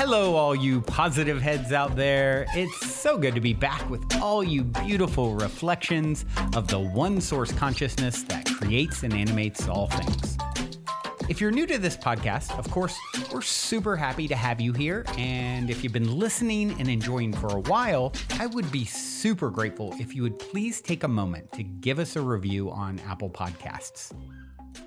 Hello, all you positive heads out there. It's so good to be back with all you beautiful reflections of the one source consciousness that creates and animates all things. If you're new to this podcast, of course, we're super happy to have you here. And if you've been listening and enjoying for a while, I would be super grateful if you would please take a moment to give us a review on Apple Podcasts.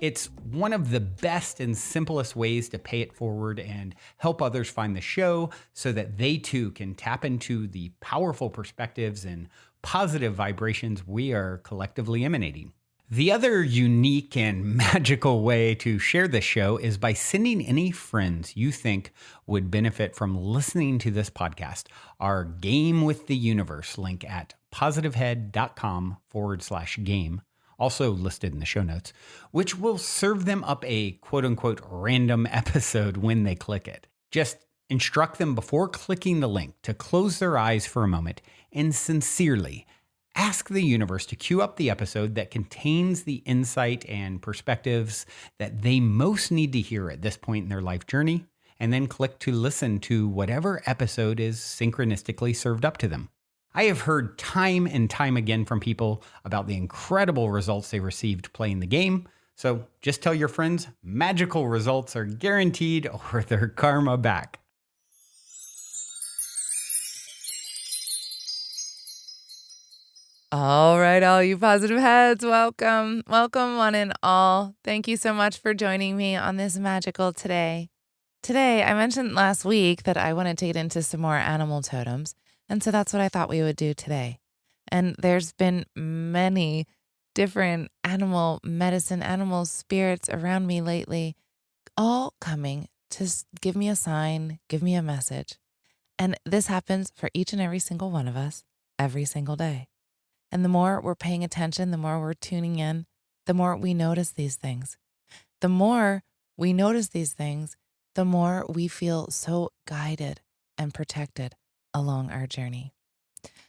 It's one of the best and simplest ways to pay it forward and help others find the show so that they too can tap into the powerful perspectives and positive vibrations we are collectively emanating. The other unique and magical way to share this show is by sending any friends you think would benefit from listening to this podcast our Game with the Universe link at positivehead.com/game. Also listed in the show notes, which will serve them up a quote-unquote random episode when they click it. Just instruct them before clicking the link to close their eyes for a moment and sincerely ask the universe to queue up the episode that contains the insight and perspectives that they most need to hear at this point in their life journey, and then click to listen to whatever episode is synchronistically served up to them. I have heard time and time again from people about the incredible results they received playing the game. So just tell your friends magical results are guaranteed or their karma back. All right, all you positive heads, welcome. Welcome one and all. Thank you so much for joining me on this magical today. Today, I mentioned last week that I wanted to get into some more animal totems. And so that's what I thought we would do today. And there's been many different animal medicine, animal spirits around me lately, all coming to give me a sign, give me a message. And this happens for each and every single one of us every single day. And the more we're paying attention, the more we're tuning in, the more we notice these things. The more we notice these things, the more we feel so guided and protected along our journey.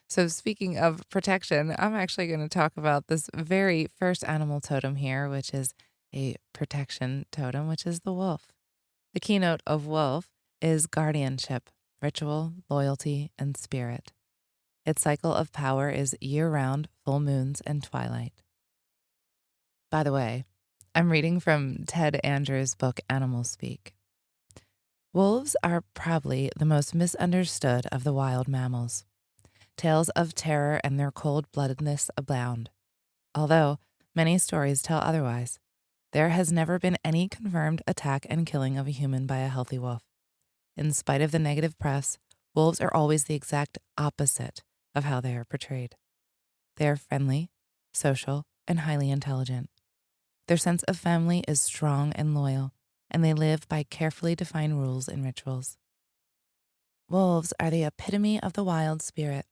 So speaking of protection, I'm actually going to talk about this very first animal totem here, which is a protection totem, which is the wolf. The keynote of wolf is guardianship, ritual, loyalty, and spirit. Its cycle of power is year-round, full moons, and twilight. By the way, I'm reading from Ted Andrews' book, Animal Speak. Wolves are probably the most misunderstood of the wild mammals. Tales of terror and their cold-bloodedness abound. Although many stories tell otherwise, there has never been any confirmed attack and killing of a human by a healthy wolf. In spite of the negative press, wolves are always the exact opposite of how they are portrayed. They are friendly, social, and highly intelligent. Their sense of family is strong and loyal, and they live by carefully defined rules and rituals. Wolves are the epitome of the wild spirit.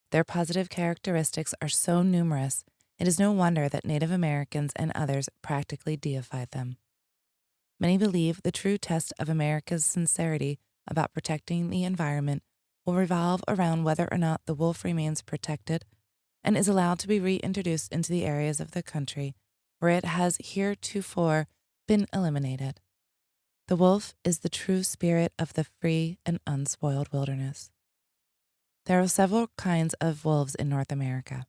Their positive characteristics are so numerous, it is no wonder that Native Americans and others practically deified them. Many believe the true test of America's sincerity about protecting the environment will revolve around whether or not the wolf remains protected and is allowed to be reintroduced into the areas of the country where it has heretofore been eliminated. The wolf is the true spirit of the free and unspoiled wilderness. There are several kinds of wolves in North America.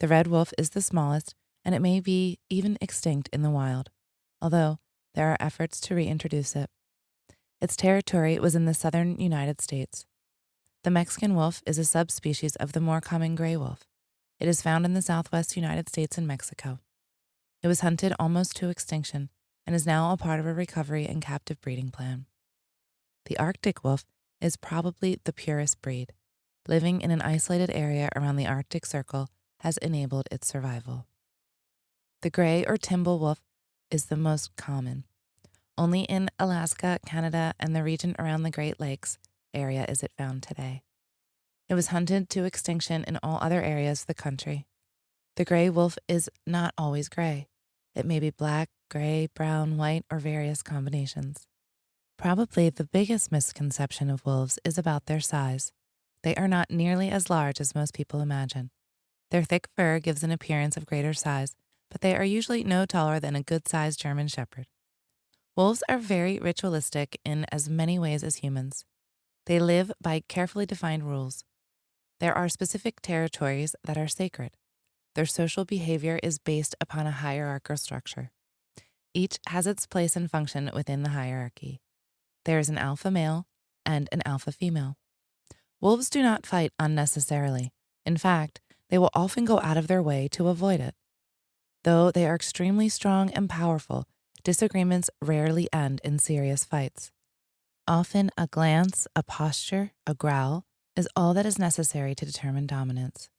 The red wolf is the smallest, and it may be even extinct in the wild, although there are efforts to reintroduce it. Its territory was in the southern United States. The Mexican wolf is a subspecies of the more common gray wolf. It is found in the southwest United States and Mexico. It was hunted almost to extinction and is now a part of a recovery and captive breeding plan. The Arctic wolf is probably the purest breed. Living in an isolated area around the Arctic Circle has enabled its survival. The gray or timber wolf is the most common. Only in Alaska, Canada, and the region around the Great Lakes area is it found today. It was hunted to extinction in all other areas of the country. The gray wolf is not always gray. It may be black, gray, brown, white, or various combinations. Probably the biggest misconception of wolves is about their size. They are not nearly as large as most people imagine. Their thick fur gives an appearance of greater size, but they are usually no taller than a good-sized German Shepherd. Wolves are very ritualistic in as many ways as humans. They live by carefully defined rules. There are specific territories that are sacred. Their social behavior is based upon a hierarchical structure. Each has its place and function within the hierarchy. There is an alpha male and an alpha female. Wolves do not fight unnecessarily. In fact, they will often go out of their way to avoid it. Though they are extremely strong and powerful, disagreements rarely end in serious fights. Often a glance, a posture, a growl is all that is necessary to determine dominance.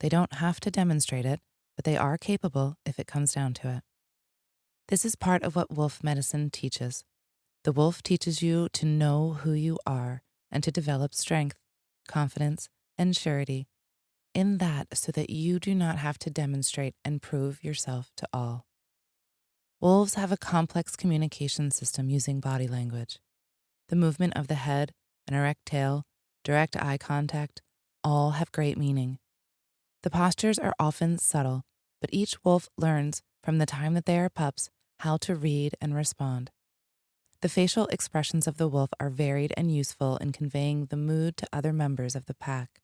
They don't have to demonstrate it, but they are capable if it comes down to it. This is part of what wolf medicine teaches. The wolf teaches you to know who you are and to develop strength, confidence, and surety in that so that you do not have to demonstrate and prove yourself to all. Wolves have a complex communication system using body language. The movement of the head, an erect tail, direct eye contact, all have great meaning. The postures are often subtle, but each wolf learns from the time that they are pups how to read and respond. The facial expressions of the wolf are varied and useful in conveying the mood to other members of the pack.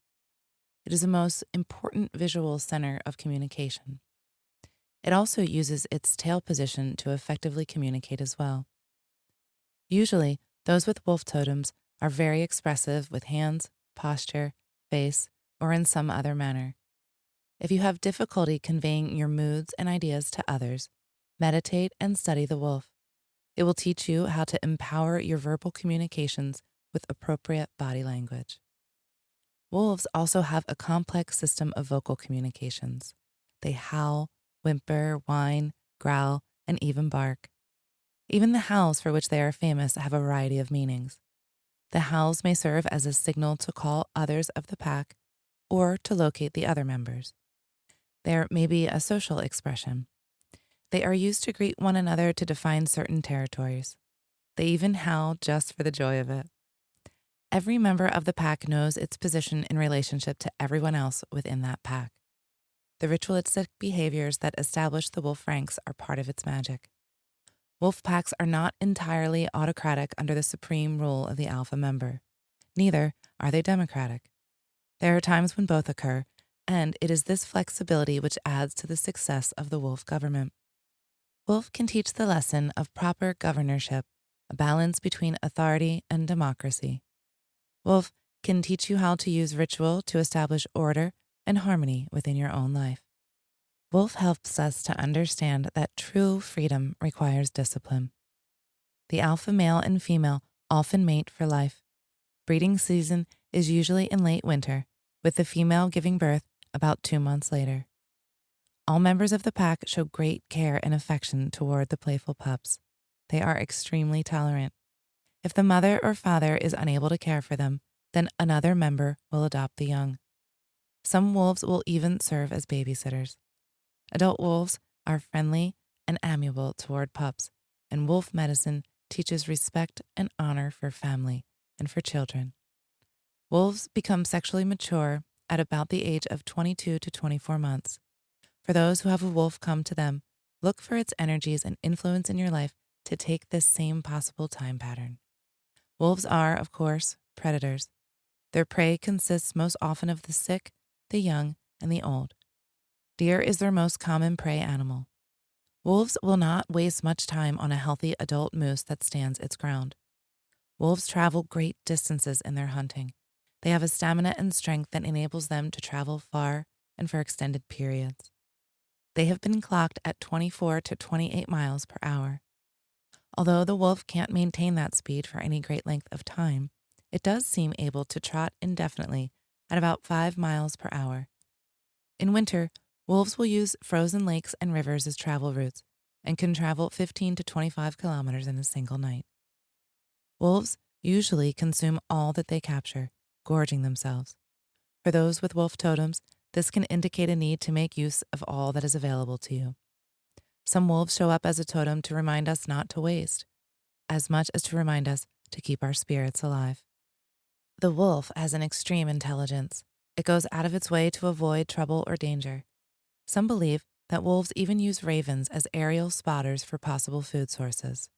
It is the most important visual center of communication. It also uses its tail position to effectively communicate as well. Usually, those with wolf totems are very expressive with hands, posture, face, or in some other manner. If you have difficulty conveying your moods and ideas to others, meditate and study the wolf. It will teach you how to empower your verbal communications with appropriate body language. Wolves also have a complex system of vocal communications. They howl, whimper, whine, growl, and even bark. Even the howls for which they are famous have a variety of meanings. The howls may serve as a signal to call others of the pack or to locate the other members. There may be a social expression. They are used to greet one another to define certain territories. They even howl just for the joy of it. Every member of the pack knows its position in relationship to everyone else within that pack. The ritualistic behaviors that establish the wolf ranks are part of its magic. Wolf packs are not entirely autocratic under the supreme rule of the alpha member. Neither are they democratic. There are times when both occur, and it is this flexibility which adds to the success of the wolf government. Wolf can teach the lesson of proper governorship, a balance between authority and democracy. Wolf can teach you how to use ritual to establish order and harmony within your own life. Wolf helps us to understand that true freedom requires discipline. The alpha male and female often mate for life. Breeding season is usually in late winter, with the female giving birth about 2 months later. All members of the pack show great care and affection toward the playful pups. They are extremely tolerant. If the mother or father is unable to care for them, then another member will adopt the young. Some wolves will even serve as babysitters. Adult wolves are friendly and amiable toward pups, and wolf medicine teaches respect and honor for family and for children. Wolves become sexually mature at about the age of 22 to 24 months. For those who have a wolf come to them, look for its energies and influence in your life to take this same possible time pattern. Wolves are, of course, predators. Their prey consists most often of the sick, the young, and the old. Deer is their most common prey animal. Wolves will not waste much time on a healthy adult moose that stands its ground. Wolves travel great distances in their hunting. They have a stamina and strength that enables them to travel far and for extended periods. They have been clocked at 24 to 28 miles per hour. Although the wolf can't maintain that speed for any great length of time, it does seem able to trot indefinitely at about 5 miles per hour. In winter, wolves will use frozen lakes and rivers as travel routes and can travel 15 to 25 kilometers in a single night. Wolves usually consume all that they capture, gorging themselves. For those with wolf totems, this can indicate a need to make use of all that is available to you. Some wolves show up as a totem to remind us not to waste, as much as to remind us to keep our spirits alive. The wolf has an extreme intelligence. It goes out of its way to avoid trouble or danger. Some believe that wolves even use ravens as aerial spotters for possible food sources.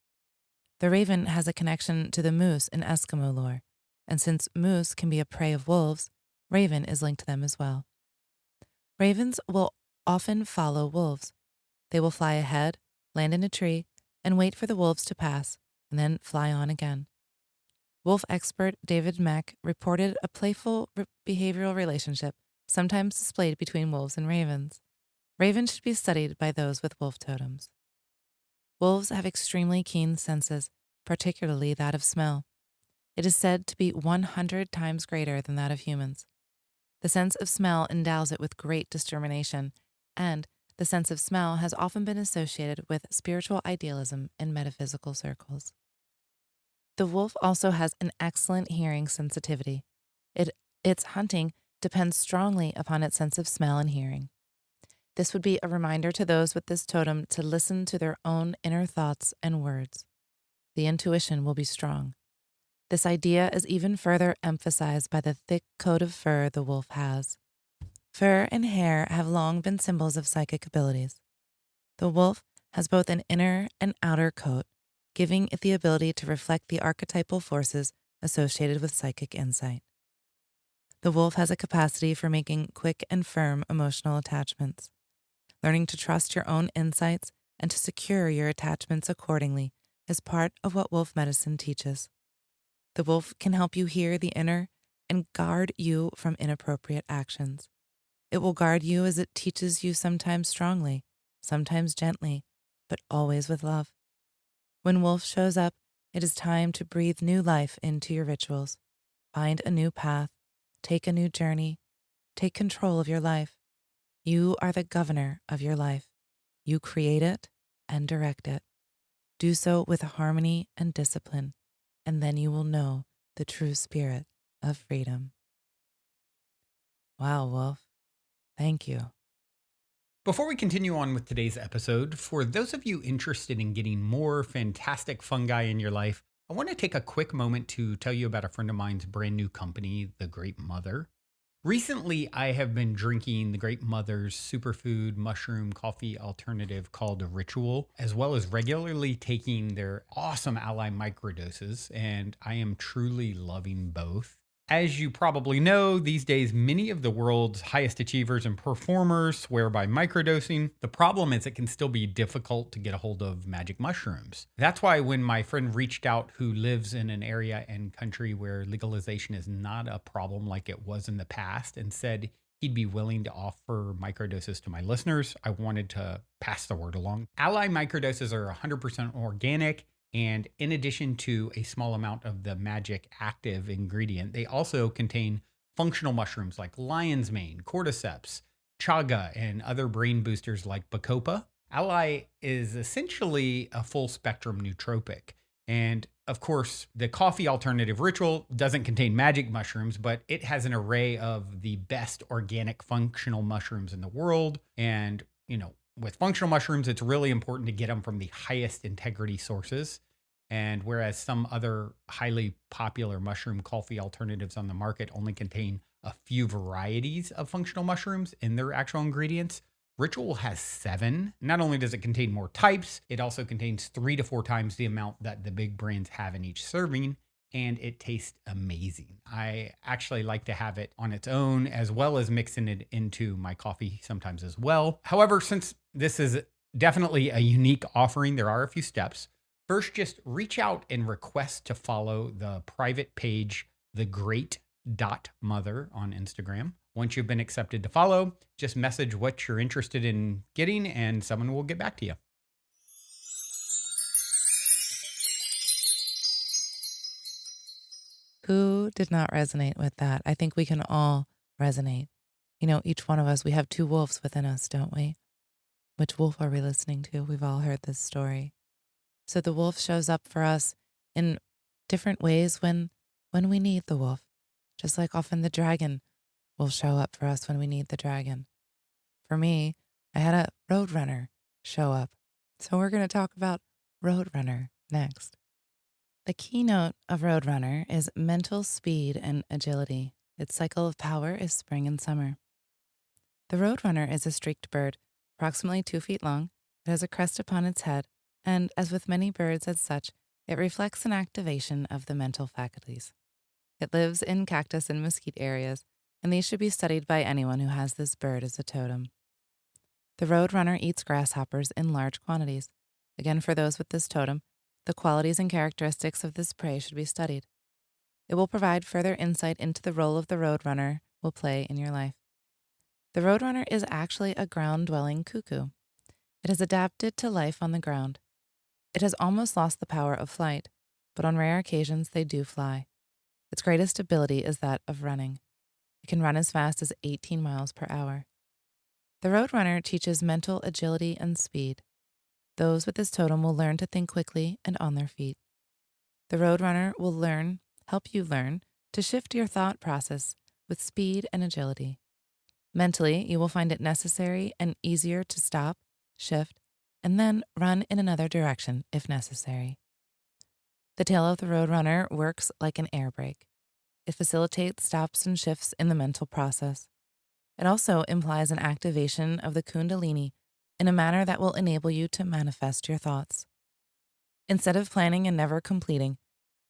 The raven has a connection to the moose in Eskimo lore. And since moose can be a prey of wolves, raven is linked to them as well. Ravens will often follow wolves. They will fly ahead, land in a tree, and wait for the wolves to pass, and then fly on again. Wolf expert David Mack reported a playful behavioral relationship sometimes displayed between wolves and ravens. Ravens should be studied by those with wolf totems. Wolves have extremely keen senses, particularly that of smell. It is said to be 100 times greater than that of humans. The sense of smell endows it with great discrimination, and the sense of smell has often been associated with spiritual idealism in metaphysical circles. The wolf also has an excellent hearing sensitivity. Its hunting depends strongly upon its sense of smell and hearing. This would be a reminder to those with this totem to listen to their own inner thoughts and words. The intuition will be strong. This idea is even further emphasized by the thick coat of fur the wolf has. Fur and hair have long been symbols of psychic abilities. The wolf has both an inner and outer coat, giving it the ability to reflect the archetypal forces associated with psychic insight. The wolf has a capacity for making quick and firm emotional attachments. Learning to trust your own insights and to secure your attachments accordingly is part of what wolf medicine teaches. The wolf can help you hear the inner and guard you from inappropriate actions. It will guard you as it teaches you sometimes strongly, sometimes gently, but always with love. When wolf shows up, it is time to breathe new life into your rituals. Find a new path, take a new journey, take control of your life. You are the governor of your life. You create it and direct it. Do so with harmony and discipline, and then you will know the true spirit of freedom. Wow, Wolf. Thank you. Before we continue on with today's episode, for those of you interested in getting more fantastic fungi in your life, I want to take a quick moment to tell you about a friend of mine's brand new company, The Great Mother. Recently, I have been drinking The Great Mother's superfood mushroom coffee alternative called Ritual, as well as regularly taking their awesome Ally microdoses, and I am truly loving both. As you probably know, these days, many of the world's highest achievers and performers swear by microdosing. The problem is it can still be difficult to get a hold of magic mushrooms. That's why when my friend reached out, who lives in an area and country where legalization is not a problem like it was in the past, and said he'd be willing to offer microdoses to my listeners, I wanted to pass the word along. Ally microdoses are 100% organic. And in addition to a small amount of the magic active ingredient, they also contain functional mushrooms like lion's mane, cordyceps, chaga, and other brain boosters like bacopa. Ally is essentially a full spectrum nootropic. And of course, the coffee alternative Ritual doesn't contain magic mushrooms, but it has an array of the best organic functional mushrooms in the world. And, with functional mushrooms, it's really important to get them from the highest integrity sources. And whereas some other highly popular mushroom coffee alternatives on the market only contain a few varieties of functional mushrooms in their actual ingredients, Ritual has 7. Not only does it contain more types, it also contains 3 to 4 times the amount that the big brands have in each serving. And it tastes amazing. I actually like to have it on its own, as well as mixing it into my coffee sometimes as well. However, since this is definitely a unique offering, there are a few steps. First, just reach out and request to follow the private page, thegreat.mother on Instagram. Once you've been accepted to follow, just message what you're interested in getting and someone will get back to you. Who did not resonate with that? I think we can all resonate. Each one of us, we have 2 wolves within us, don't we? Which wolf are we listening to? We've all heard this story. So the wolf shows up for us in different ways when we need the wolf. Just like often the dragon will show up for us when we need the dragon. For me, I had a Roadrunner show up. So we're going to talk about Roadrunner next. The keynote of Roadrunner is mental speed and agility. Its cycle of power is spring and summer. The Roadrunner is a streaked bird, approximately 2 feet long. It has a crest upon its head, and as with many birds as such, it reflects an activation of the mental faculties. It lives in cactus and mesquite areas, and these should be studied by anyone who has this bird as a totem. The roadrunner eats grasshoppers in large quantities. Again, for those with this totem, the qualities and characteristics of this prey should be studied. It will provide further insight into the role of the roadrunner will play in your life. The roadrunner is actually a ground-dwelling cuckoo. It has adapted to life on the ground. It has almost lost the power of flight, but on rare occasions they do fly. Its greatest ability is that of running. It can run as fast as 18 miles per hour. The roadrunner teaches mental agility and speed. Those with this totem will learn to think quickly and on their feet. The roadrunner will help you learn to shift your thought process with speed and agility. Mentally, you will find it necessary and easier to stop, shift, and then run in another direction if necessary. The tail of the roadrunner works like an air brake. It facilitates stops and shifts in the mental process. It also implies an activation of the Kundalini in a manner that will enable you to manifest your thoughts. Instead of planning and never completing,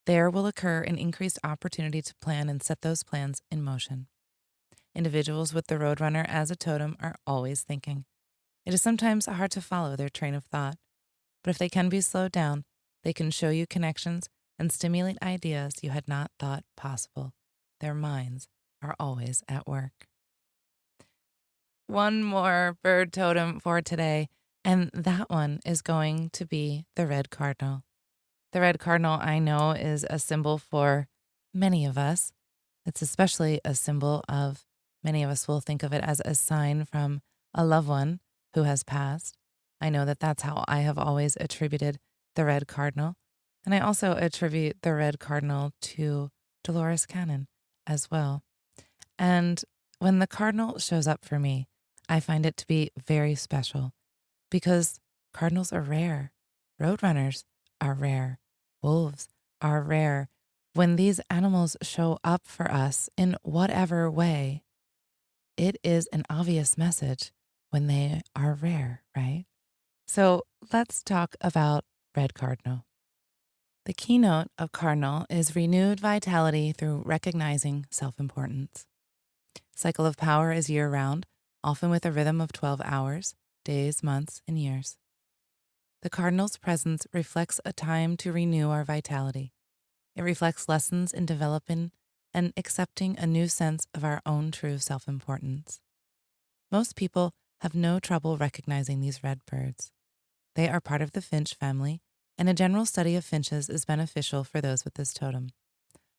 there will occur an increased opportunity to plan and set those plans in motion. Individuals with the roadrunner as a totem are always thinking. It is sometimes hard to follow their train of thought, but if they can be slowed down, they can show you connections and stimulate ideas you had not thought possible. Their minds are always at work. One more bird totem for today, and that one is going to be the red cardinal. The red cardinal, I know, is a symbol for many of us. It's especially a symbol of many of us will think of it as a sign from a loved one who has passed. I know that that's how I have always attributed the red cardinal. And I also attribute the red cardinal to Dolores Cannon as well. And when the cardinal shows up for me, I find it to be very special because cardinals are rare. Roadrunners are rare. Wolves are rare. When these animals show up for us in whatever way, it is an obvious message when they are rare, right? So let's talk about red cardinal. The keynote of cardinal is renewed vitality through recognizing self-importance. Cycle of power is year-round, often with a rhythm of 12 hours, days, months, and years. The cardinal's presence reflects a time to renew our vitality. It reflects lessons in developing and accepting a new sense of our own true self-importance. Most people have no trouble recognizing these red birds. They are part of the finch family, and a general study of finches is beneficial for those with this totem.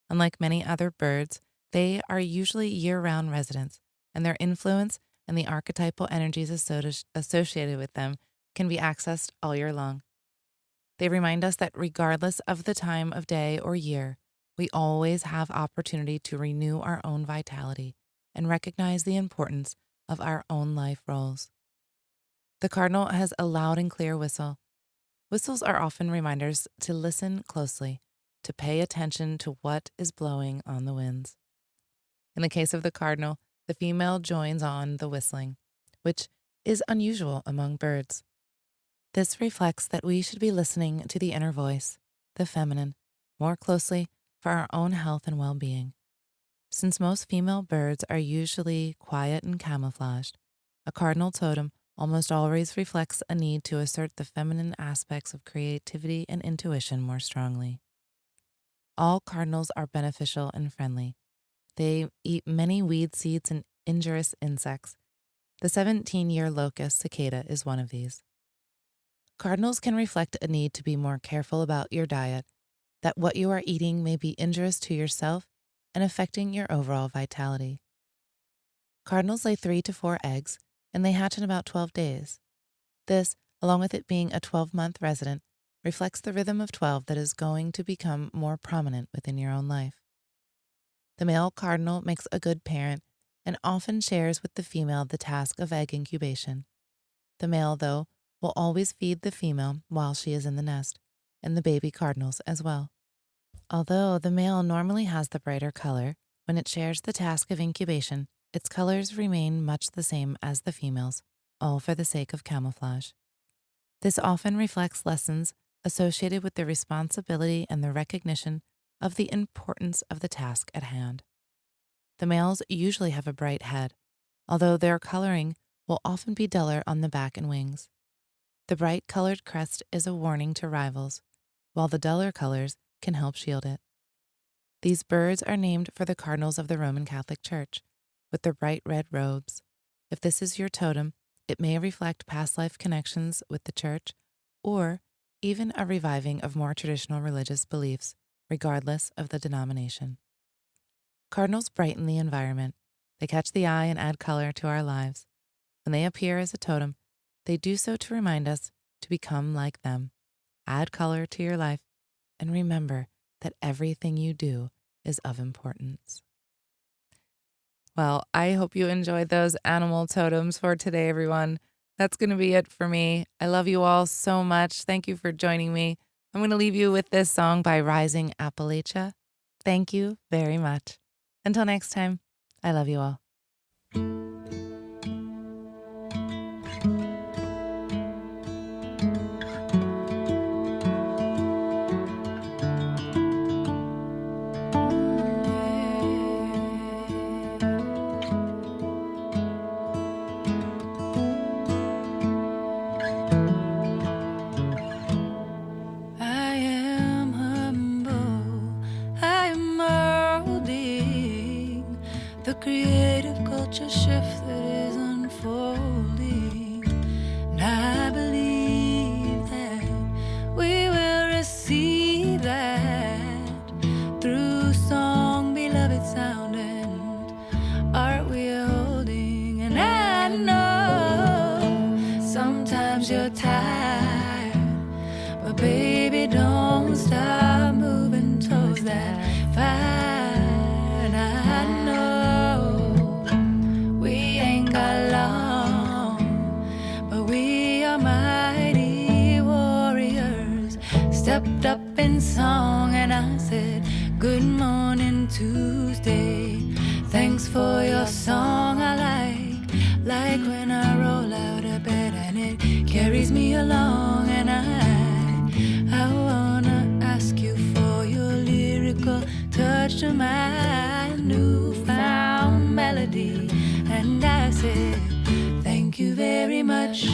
Unlike many other birds, they are usually year-round residents, and their influence and the archetypal energies associated with them can be accessed all year long. They remind us that regardless of the time of day or year, we always have opportunity to renew our own vitality and recognize the importance of our own life roles. The cardinal has a loud and clear whistle. Whistles are often reminders to listen closely, to pay attention to what is blowing on the winds. In the case of the cardinal, the female joins on the whistling, which is unusual among birds. This reflects that we should be listening to the inner voice, the feminine, more closely for our own health and well-being. Since most female birds are usually quiet and camouflaged, a cardinal totem almost always reflects a need to assert the feminine aspects of creativity and intuition more strongly. All cardinals are beneficial and friendly. They eat many weed seeds and injurious insects. The 17-year locust cicada is one of these. Cardinals can reflect a need to be more careful about your diet, that what you are eating may be injurious to yourself and affecting your overall vitality. Cardinals lay 3 to 4 eggs, and they hatch in about 12 days. This, along with it being a 12-month resident, reflects the rhythm of 12 that is going to become more prominent within your own life. The male cardinal makes a good parent and often shares with the female the task of egg incubation. The male, though, will always feed the female while she is in the nest, and the baby cardinals as well. Although the male normally has the brighter color, when it shares the task of incubation, its colors remain much the same as the female's, all for the sake of camouflage. This often reflects lessons associated with the responsibility and the recognition of the importance of the task at hand. The males usually have a bright head, although their coloring will often be duller on the back and wings. The bright colored crest is a warning to rivals, while the duller colors can help shield it. These birds are named for the cardinals of the Roman Catholic Church, with their bright red robes. If this is your totem, it may reflect past life connections with the church, or even a reviving of more traditional religious beliefs, regardless of the denomination. Cardinals brighten the environment. They catch the eye and add color to our lives. When they appear as a totem, they do so to remind us to become like them. Add color to your life, and remember that everything you do is of importance. Well, I hope you enjoyed those animal totems for today, everyone. That's going to be it for me. I love you all so much. Thank you for joining me. I'm going to leave you with this song by Rising Appalachia. Thank you very much. Until next time, I love you all. The creative culture shift that is unfolding, and I believe that we will receive that through song, beloved sound, and art we are holding. And I know sometimes you're tired, but baby, don't stop moving towards that fire. And I know stepped up in song, and I said, good morning Tuesday. Thanks for your song. I like when I roll out of bed and it carries me along. And I wanna ask you for your lyrical touch to my newfound melody. And I said, thank you very much.